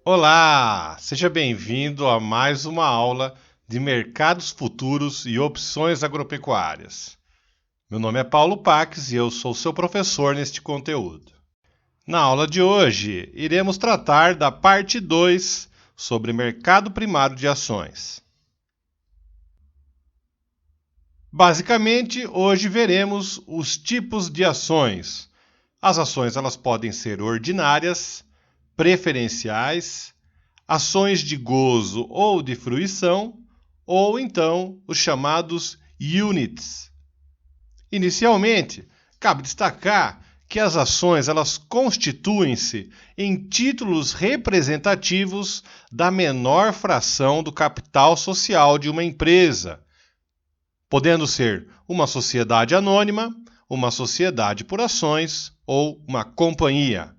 Olá, seja bem-vindo a mais uma aula de mercados futuros e opções agropecuárias. Meu nome é Paulo Paques e eu sou seu professor neste conteúdo. Na aula de hoje, iremos tratar da parte 2 sobre mercado primário de ações. Basicamente, hoje veremos os tipos de ações. As ações elas podem ser ordinárias, preferenciais, ações de gozo ou de fruição, ou então os chamados units. Inicialmente, cabe destacar que as ações elas constituem-se em títulos representativos da menor fração do capital social de uma empresa, podendo ser uma sociedade anônima, uma sociedade por ações ou uma companhia.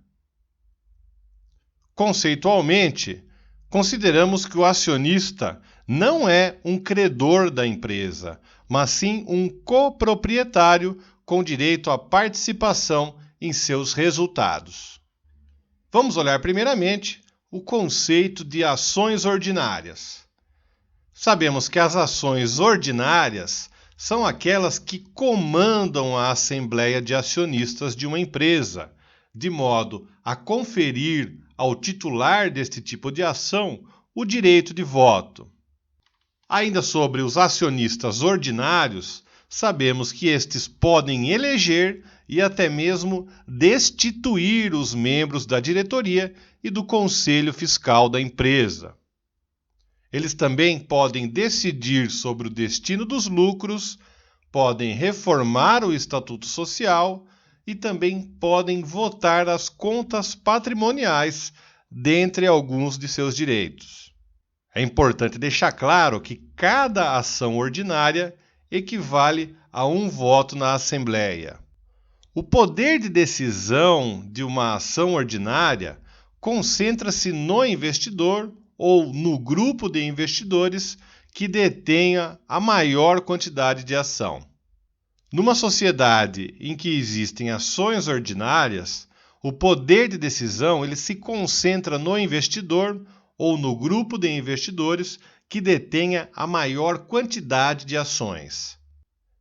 Conceitualmente, consideramos que o acionista não é um credor da empresa, mas sim um coproprietário com direito à participação em seus resultados. Vamos olhar primeiramente o conceito de ações ordinárias. Sabemos que as ações ordinárias são aquelas que comandam a assembleia de acionistas de uma empresa, de modo a conferir ao titular deste tipo de ação o direito de voto. Ainda sobre os acionistas ordinários, sabemos que estes podem eleger e até mesmo destituir os membros da diretoria e do conselho fiscal da empresa. Eles também podem decidir sobre o destino dos lucros, podem reformar o estatuto social e também podem votar as contas patrimoniais, dentre alguns de seus direitos. É importante deixar claro que cada ação ordinária equivale a um voto na Assembleia. O poder de decisão de uma ação ordinária concentra-se no investidor ou no grupo de investidores que detenha a maior quantidade de ação. Numa sociedade em que existem ações ordinárias, o poder de decisão ele se concentra no investidor ou no grupo de investidores que detenha a maior quantidade de ações.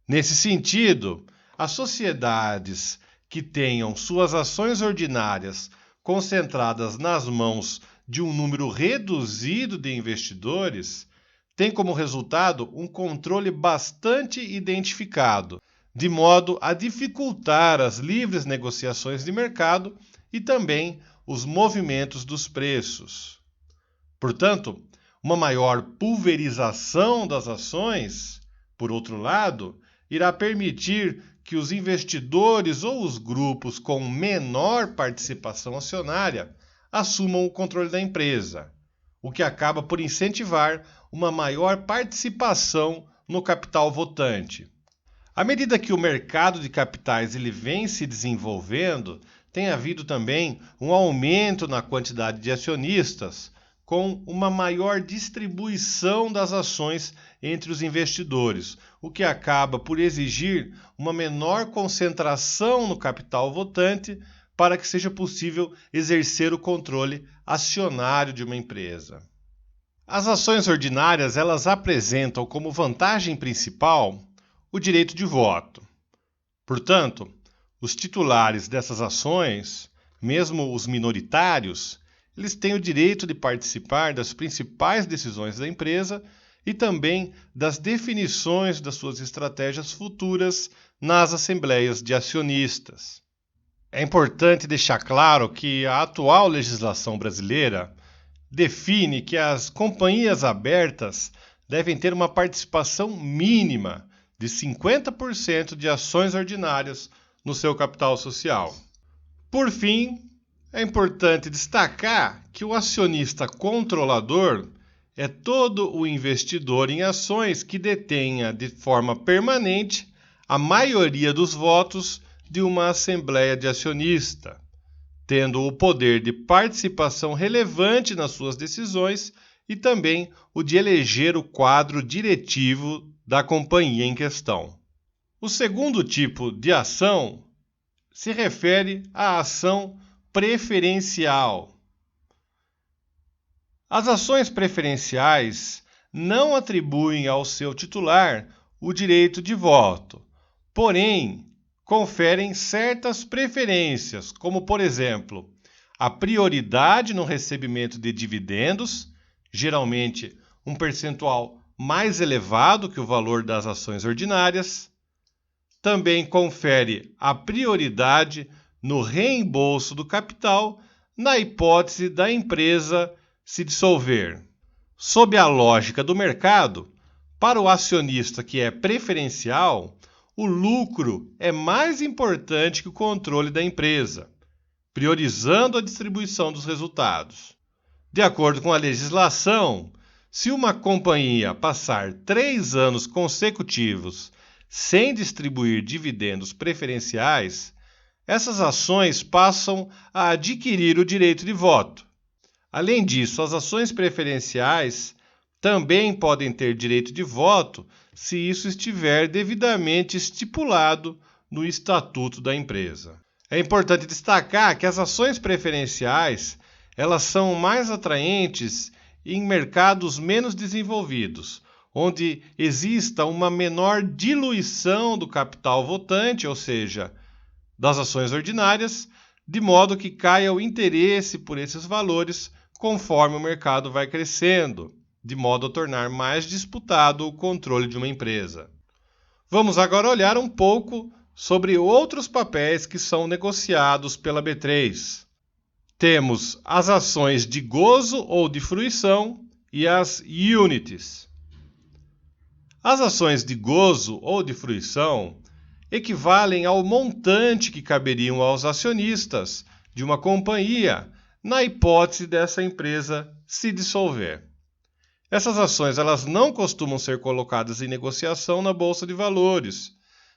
Nesse sentido, as sociedades que tenham suas ações ordinárias concentradas nas mãos de um número reduzido de investidores têm como resultado um controle bastante identificado, de modo a dificultar as livres negociações de mercado e também os movimentos dos preços. Portanto, uma maior pulverização das ações, por outro lado, irá permitir que os investidores ou os grupos com menor participação acionária assumam o controle da empresa, o que acaba por incentivar uma maior participação no capital votante. À medida que o mercado de capitais ele vem se desenvolvendo, tem havido também um aumento na quantidade de acionistas, com uma maior distribuição das ações entre os investidores, o que acaba por exigir uma menor concentração no capital votante para que seja possível exercer o controle acionário de uma empresa. As ações ordinárias elas apresentam como vantagem principal o direito de voto. Portanto, os titulares dessas ações, mesmo os minoritários, eles têm o direito de participar das principais decisões da empresa e também das definições das suas estratégias futuras nas assembleias de acionistas. É importante deixar claro que a atual legislação brasileira define que as companhias abertas devem ter uma participação mínima de 50% de ações ordinárias no seu capital social. Por fim, é importante destacar que o acionista controlador é todo o investidor em ações que detenha de forma permanente a maioria dos votos de uma assembleia de acionista, tendo o poder de participação relevante nas suas decisões e também o de eleger o quadro diretivo da companhia em questão. O segundo tipo de ação se refere à ação preferencial. As ações preferenciais não atribuem ao seu titular o direito de voto, porém, conferem certas preferências, como, por exemplo, a prioridade no recebimento de dividendos, geralmente um percentual mais elevado que o valor das ações ordinárias. Também confere a prioridade no reembolso do capital na hipótese da empresa se dissolver. Sob a lógica do mercado, para o acionista que é preferencial, o lucro é mais importante que o controle da empresa, priorizando a distribuição dos resultados. De acordo com a legislação, se uma companhia passar 3 anos consecutivos sem distribuir dividendos preferenciais, essas ações passam a adquirir o direito de voto. Além disso, as ações preferenciais também podem ter direito de voto se isso estiver devidamente estipulado no estatuto da empresa. É importante destacar que as ações preferenciais, elas são mais atraentes em mercados menos desenvolvidos, onde exista uma menor diluição do capital votante, ou seja, das ações ordinárias, de modo que caia o interesse por esses valores conforme o mercado vai crescendo, de modo a tornar mais disputado o controle de uma empresa. Vamos agora olhar um pouco sobre outros papéis que são negociados pela B3. Temos as ações de gozo ou de fruição e as unities. As ações de gozo ou de fruição equivalem ao montante que caberiam aos acionistas de uma companhia na hipótese dessa empresa se dissolver. Essas ações elas não costumam ser colocadas em negociação na Bolsa de Valores,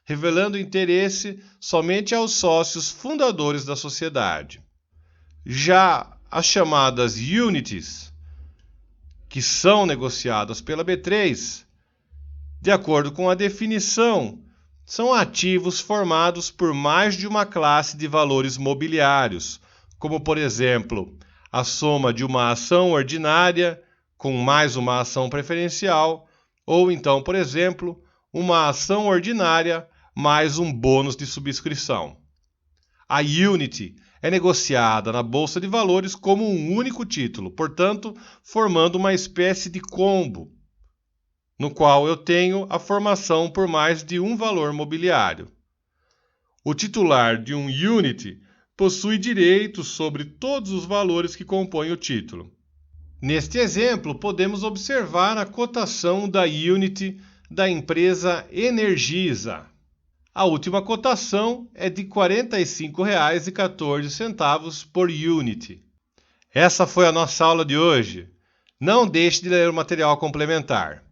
revelando interesse somente aos sócios fundadores da sociedade. Já as chamadas unities, que são negociadas pela B3, de acordo com a definição, são ativos formados por mais de uma classe de valores mobiliários, como, por exemplo, a soma de uma ação ordinária com mais uma ação preferencial, ou então, por exemplo, uma ação ordinária mais um bônus de subscrição. A unity é negociada na Bolsa de Valores como um único título, portanto, formando uma espécie de combo, no qual eu tenho a formação por mais de um valor mobiliário. O titular de um unity possui direitos sobre todos os valores que compõem o título. Neste exemplo, podemos observar a cotação da unity da empresa Energisa. A última cotação é de R$ 45,14 por unity. Essa foi a nossa aula de hoje. Não deixe de ler o material complementar.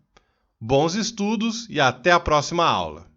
Bons estudos e até a próxima aula!